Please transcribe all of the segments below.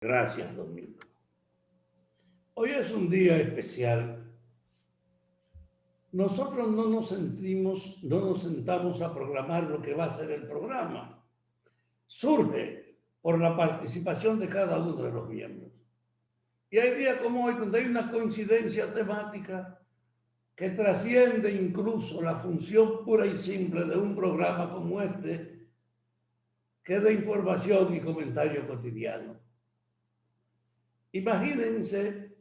Gracias, Domingo. Hoy es un día especial. Nosotros no nos sentamos a programar lo que va a ser el programa. Surge por la participación de cada uno de los miembros. Y hay días como hoy donde hay una coincidencia temática que trasciende incluso la función pura y simple de un programa como este, que es de información y comentario cotidiano. Imagínense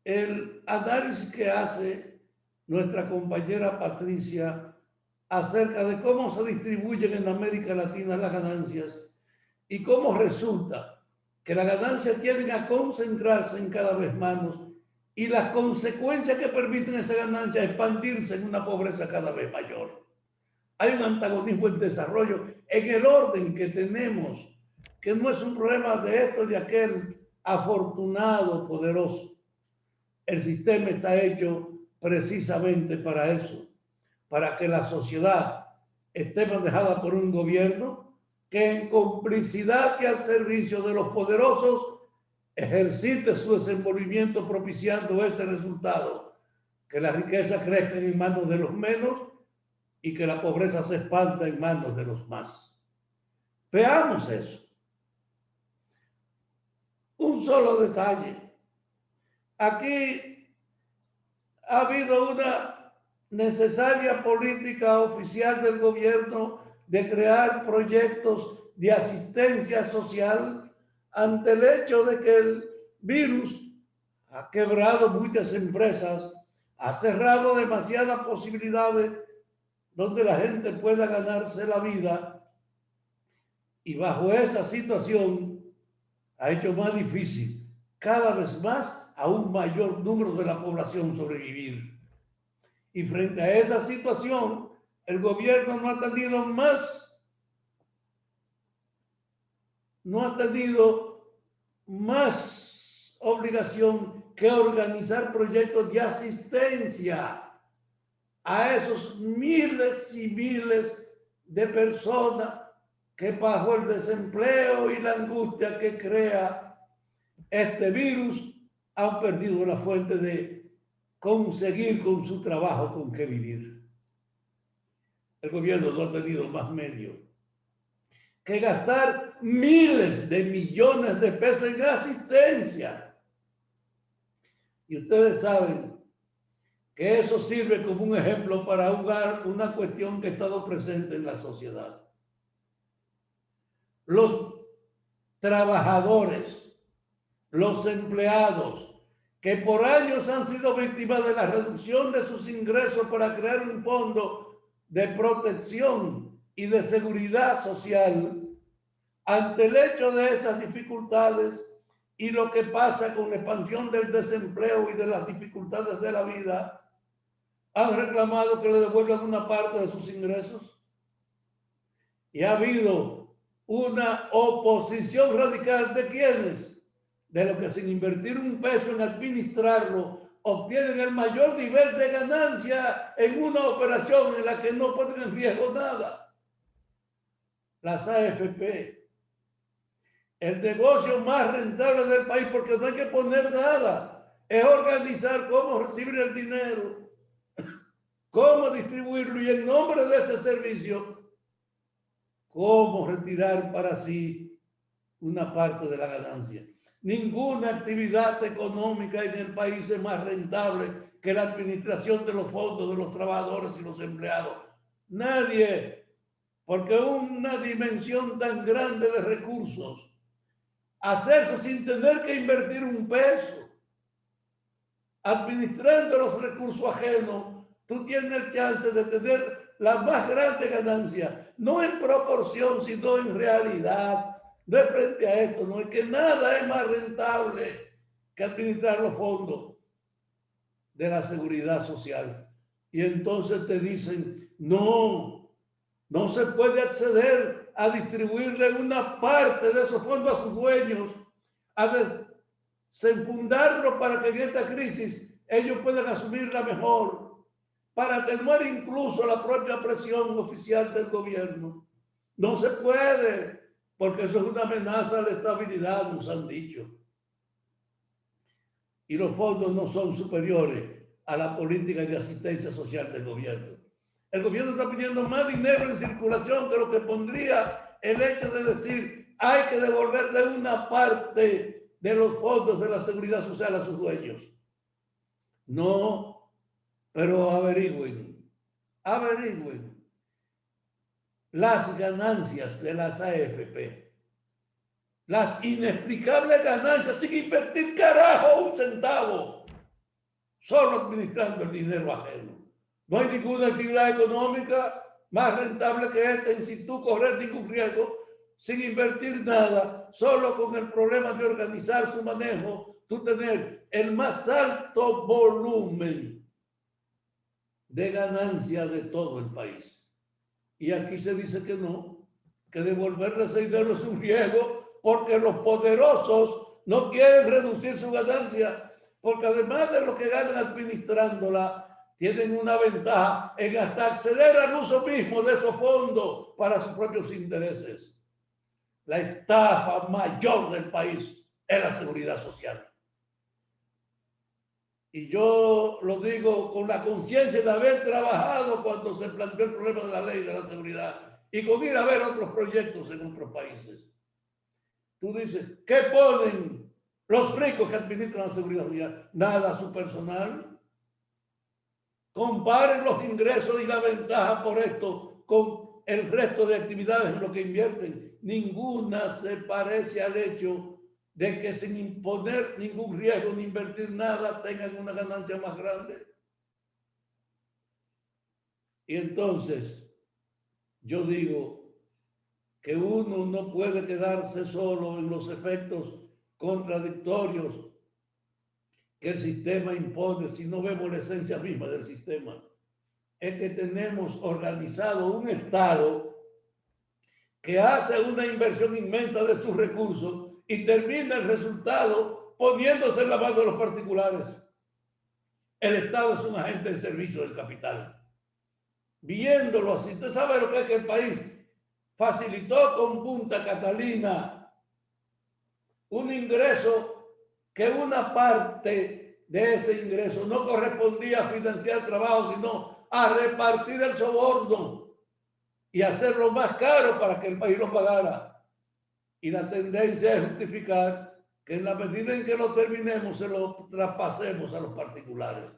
el análisis que hace nuestra compañera Patricia acerca de cómo se distribuyen en América Latina las ganancias y cómo resulta que las ganancias tienden a concentrarse en cada vez menos y las consecuencias que permiten esa ganancia expandirse en una pobreza cada vez mayor. Hay un antagonismo en desarrollo en el orden que tenemos, que no es un problema de esto, de aquel afortunado, poderoso. El sistema está hecho precisamente para eso, para que la sociedad esté manejada por un gobierno que en complicidad y al servicio de los poderosos ejercite su desenvolvimiento propiciando ese resultado, que la riqueza crezca en manos de los menos y que la pobreza se expanda en manos de los más. Veamos eso. Un solo detalle. Aquí ha habido una necesaria política oficial del gobierno de crear proyectos de asistencia social ante el hecho de que el virus ha quebrado muchas empresas, ha cerrado demasiadas posibilidades donde la gente pueda ganarse la vida, y bajo esa situación ha hecho más difícil cada vez más a un mayor número de la población sobrevivir. Y frente a esa situación, el gobierno no ha tenido más obligación que organizar proyectos de asistencia a esos miles y miles de personas que bajo el desempleo y la angustia que crea este virus han perdido la fuente de conseguir con su trabajo con qué vivir. El gobierno no ha tenido más medios que gastar miles de millones de pesos en asistencia. Y ustedes saben que eso sirve como un ejemplo para una cuestión que ha estado presente en la sociedad. Los trabajadores, los empleados, que por años han sido víctimas de la reducción de sus ingresos para crear un fondo de protección y de seguridad social, ante el hecho de esas dificultades y lo que pasa con la expansión del desempleo y de las dificultades de la vida, han reclamado que le devuelvan una parte de sus ingresos. Y ha habido una oposición radical de quienes, de los que sin invertir un peso en administrarlo, obtienen el mayor nivel de ganancia en una operación en la que no ponen en riesgo nada. Las AFP, el negocio más rentable del país, porque no hay que poner nada, es organizar cómo recibir el dinero, cómo distribuirlo y en nombre de ese servicio, cómo retirar para sí una parte de la ganancia. Ninguna actividad económica en el país es más rentable que la administración de los fondos de los trabajadores y los empleados. Nadie, porque una dimensión tan grande de recursos, hacerse sin tener que invertir un peso, administrando los recursos ajenos, tú tienes el chance de tener la más grande ganancia, no en proporción, sino en realidad. No es frente a esto, no es que nada es más rentable que administrar los fondos de la seguridad social. Y entonces te dicen, no se puede acceder a distribuirle una parte de esos fondos a sus dueños, a desenfundarlo para que en esta crisis ellos puedan asumirla mejor, para atenuar incluso la propia presión oficial del gobierno. No se puede, porque eso es una amenaza a la estabilidad, nos han dicho. Y los fondos no son superiores a la política de asistencia social del gobierno. El gobierno está poniendo más dinero en circulación que lo que pondría el hecho de decir hay que devolverle una parte de los fondos de la seguridad social a sus dueños. No, pero averigüen las ganancias de las AFP, las inexplicables ganancias sin invertir carajo un centavo, solo administrando el dinero ajeno. No hay ninguna actividad económica más rentable que esta en sin tú correr ningún riesgo, sin invertir nada, solo con el problema de organizar su manejo, tú tener el más alto volumen de ganancia de todo el país. Y aquí se dice que no, que devolverle ese dinero es un riesgo porque los poderosos no quieren reducir su ganancia, porque además de lo que ganan administrándola, tienen una ventaja en hasta acceder al uso mismo de esos fondos para sus propios intereses. La estafa mayor del país es la seguridad social. Y yo lo digo con la conciencia de haber trabajado cuando se planteó el problema de la ley de la seguridad y con ir a ver otros proyectos en otros países. Tú dices, ¿qué ponen los ricos que administran la seguridad social? Nada a su personal. Comparen los ingresos y la ventaja por esto con el resto de actividades en lo que invierten. Ninguna se parece al hecho de que sin imponer ningún riesgo ni invertir nada tengan una ganancia más grande. Y entonces yo digo que uno no puede quedarse solo en los efectos contradictorios que el sistema impone si no vemos la esencia misma del sistema. Es que tenemos organizado un Estado que hace una inversión inmensa de sus recursos y termina el resultado poniéndose en la mano de los particulares. El Estado es un agente de servicio del capital. Viéndolo así, usted sabe lo que es que el país facilitó con Punta Catalina un ingreso que una parte de ese ingreso no correspondía a financiar trabajo, sino a repartir el soborno y hacerlo más caro para que el país lo pagara. Y la tendencia es justificar que en la medida en que lo terminemos, se lo traspasemos a los particulares.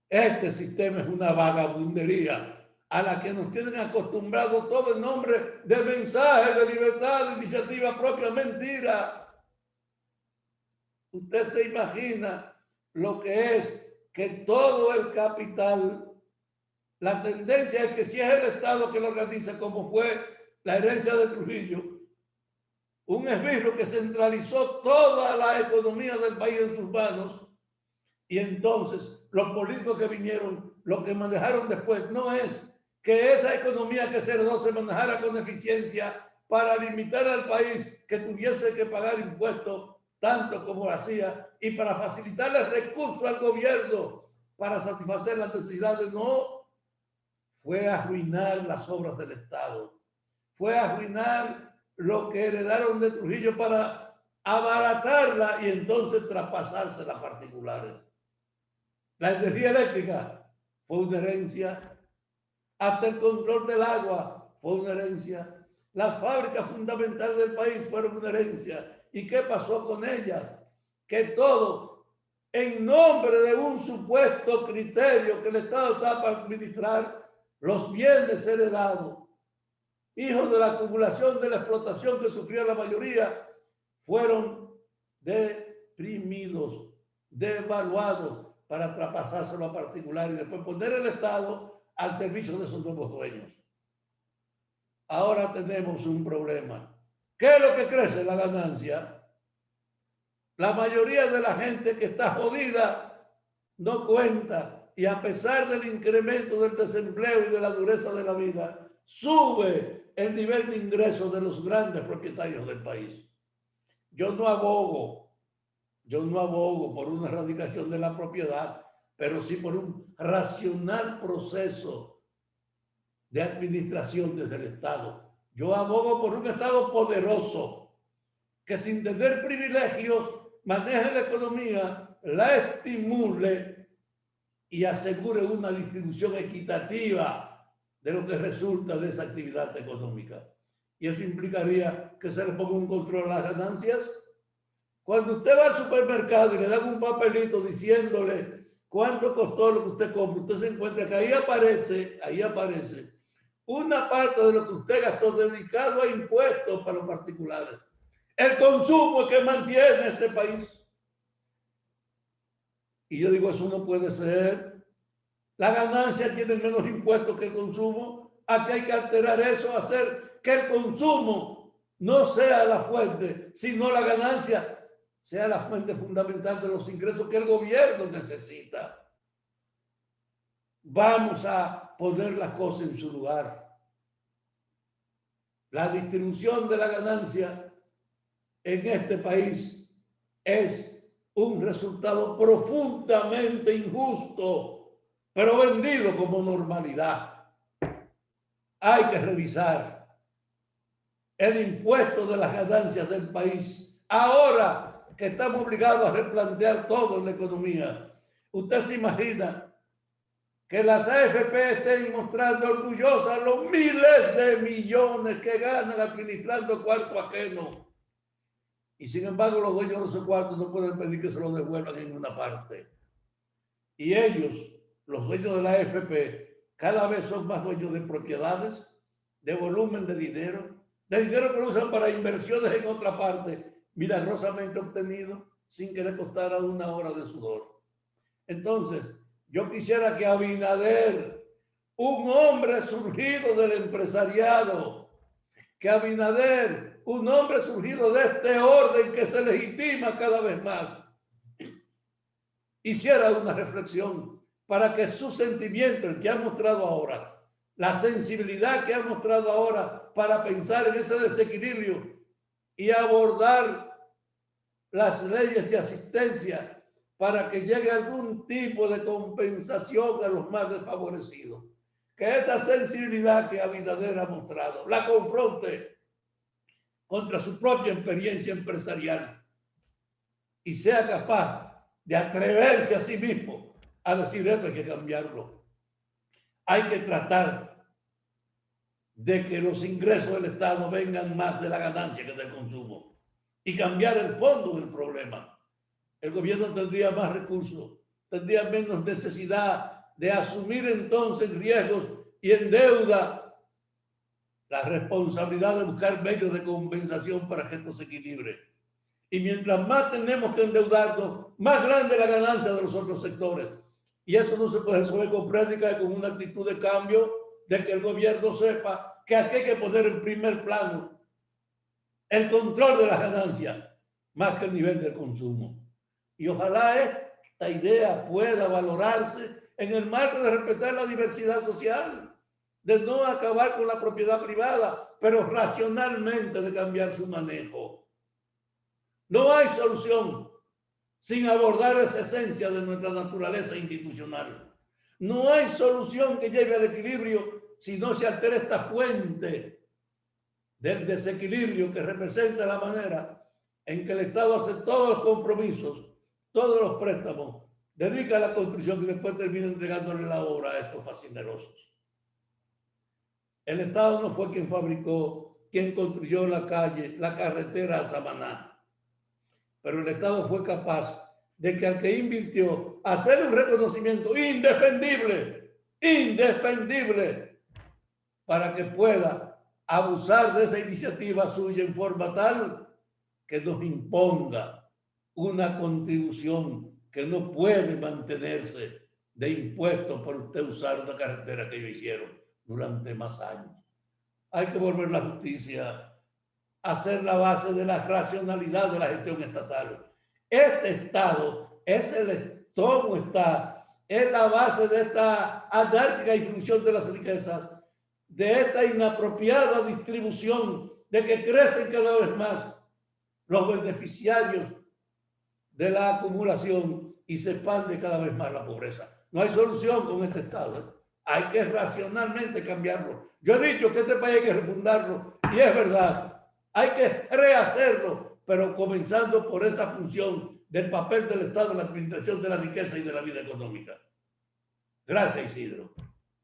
Este sistema es una vagabundería a la que nos tienen acostumbrados todo en nombre de mensaje, de libertad, de iniciativa propia. Mentira. Usted se imagina lo que es que todo el capital, la tendencia es que si es el Estado que lo organiza, como fue la herencia de Trujillo, un esbirro que centralizó toda la economía del país en sus manos, y entonces los políticos que vinieron, lo que manejaron después, no es que esa economía que se heredó se manejara con eficiencia para limitar al país que tuviese que pagar impuestos tanto como lo hacía y para facilitarle recursos al gobierno para satisfacer las necesidades. No, fue arruinar las obras del Estado, fue arruinar lo que heredaron de Trujillo para abaratarla y entonces traspasársela a particulares. La energía eléctrica fue una herencia. Hasta el control del agua fue una herencia. Las fábricas fundamentales del país fueron una herencia. ¿Y qué pasó con ellas? Que todo en nombre de un supuesto criterio que el Estado está para administrar los bienes heredados, hijos de la acumulación de la explotación que sufrió la mayoría, fueron deprimidos, devaluados para traspasárselo a particular y después poner el Estado al servicio de esos nuevos dueños. Ahora tenemos un problema. ¿Qué es lo que crece? La ganancia. La mayoría de la gente que está jodida no cuenta y a pesar del incremento del desempleo y de la dureza de la vida, sube el nivel de ingresos de los grandes propietarios del país. Yo no abogo por una erradicación de la propiedad, pero sí por un racional proceso de administración desde el Estado, Yo abogo por un Estado poderoso que sin tener privilegios maneje la economía, la estimule y asegure una distribución equitativa de lo que resulta de esa actividad económica. Y eso implicaría que se le ponga un control a las ganancias. Cuando usted va al supermercado y le dan un papelito diciéndole cuánto costó lo que usted compra, usted se encuentra que ahí aparece una parte de lo que usted gastó dedicado a impuestos para los particulares. El consumo es que mantiene este país. Y yo digo, eso no puede ser. La ganancia tiene menos impuestos que el consumo. Aquí hay que alterar eso, hacer que el consumo no sea la fuente, sino la ganancia sea la fuente fundamental de los ingresos que el gobierno necesita. Vamos a poner las cosas en su lugar. La distribución de la ganancia en este país es un resultado profundamente injusto, pero vendido como normalidad. Hay que revisar el impuesto de las ganancias del país. Ahora que estamos obligados a replantear todo en la economía, usted se imagina que las AFP estén mostrando orgullosas los miles de millones que ganan administrando cuarto ajeno. Y sin embargo, los dueños de esos cuartos no pueden pedir que se los devuelvan en una parte. Y ellos, los dueños de la AFP, cada vez son más dueños de propiedades, de volumen de dinero que lo usan para inversiones en otra parte, milagrosamente obtenido sin que le costara una hora de sudor. Entonces, yo quisiera que Abinader, un hombre surgido del empresariado, que Abinader, un hombre surgido de este orden que se legitima cada vez más, hiciera una reflexión para que su sentimiento, el que ha mostrado ahora, la sensibilidad que ha mostrado ahora para pensar en ese desequilibrio y abordar las leyes de asistencia para que llegue algún tipo de compensación a los más desfavorecidos. Que esa sensibilidad que Abinader ha mostrado la confronte contra su propia experiencia empresarial y sea capaz de atreverse a sí mismo a decir esto hay que cambiarlo. Hay que tratar de que los ingresos del Estado vengan más de la ganancia que del consumo y cambiar el fondo del problema. El gobierno tendría más recursos, tendría menos necesidad de asumir entonces riesgos y en deuda la responsabilidad de buscar medios de compensación para que esto se equilibre. Y mientras más tenemos que endeudarnos, más grande es la ganancia de los otros sectores. Y eso no se puede resolver con práctica y con una actitud de cambio de que el gobierno sepa que aquí hay que poner en primer plano el control de las ganancias más que el nivel del consumo. Y ojalá esta idea pueda valorarse en el marco de respetar la diversidad social, de no acabar con la propiedad privada, pero racionalmente de cambiar su manejo. No hay solución sin abordar esa esencia de nuestra naturaleza institucional. No hay solución que lleve al equilibrio si no se altera esta fuente del desequilibrio que representa la manera en que el Estado hace todos los compromisos, todos los préstamos, dedica a la construcción y después termina entregándole la obra a estos fascinerosos. El Estado no fue quien fabricó, quien construyó la calle, la carretera a Samaná, pero el Estado fue capaz de que al que invirtió hacer un reconocimiento indefendible para que pueda abusar de esa iniciativa suya en forma tal que nos imponga una contribución que no puede mantenerse de impuestos por usted usar una carretera que ellos hicieron durante más años. Hay que volver la justicia a ser la base de la racionalidad de la gestión estatal. Este Estado es es la base de esta anárquica distribución de las riquezas, de esta inapropiada distribución, de que crecen cada vez más los beneficiarios de la acumulación y se expande cada vez más la pobreza. No hay solución con este Estado. Hay que racionalmente cambiarlo. Yo he dicho que este país hay que refundarlo Y es verdad, hay que rehacerlo, pero comenzando por esa función del papel del Estado en la administración de la riqueza y de la vida económica. Gracias, Isidro.